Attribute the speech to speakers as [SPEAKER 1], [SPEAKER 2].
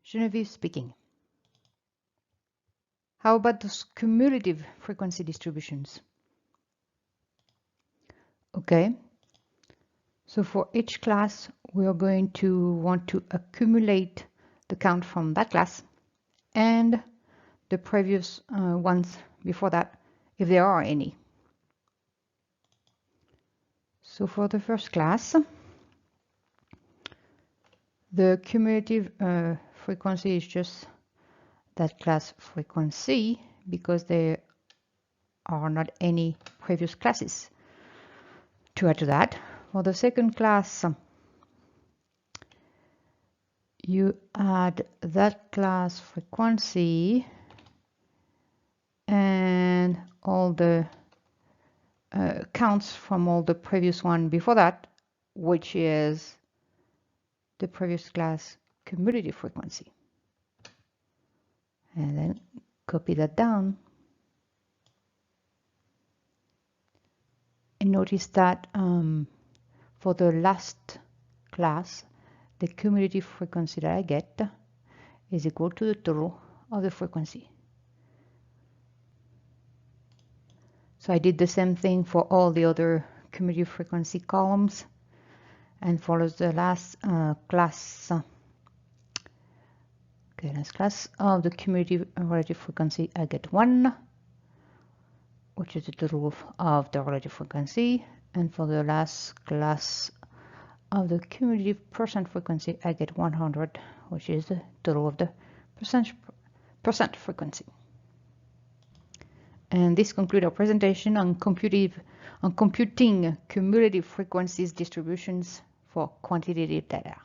[SPEAKER 1] Genevieve speaking. How about those cumulative frequency distributions? Okay, so for each class, we are going to want to accumulate the count from that class and the previous ones before that, if there are any. So for the first class, the cumulative frequency is just that class frequency because there are not any previous classes to add to that. For the second class, you add that class frequency and all the counts from all the previous one before that, which is the previous class cumulative frequency. And then copy that down. And notice that for the last class, the cumulative frequency that I get is equal to the total of the frequency. So I did the same thing for all the other cumulative frequency columns, and for the last class of the cumulative relative frequency, I get 1, which is the total of the relative frequency, and for the last class of the cumulative percent frequency, I get 100, which is the total of the percent frequency. And this concludes our presentation on computing cumulative frequencies distributions for quantitative data.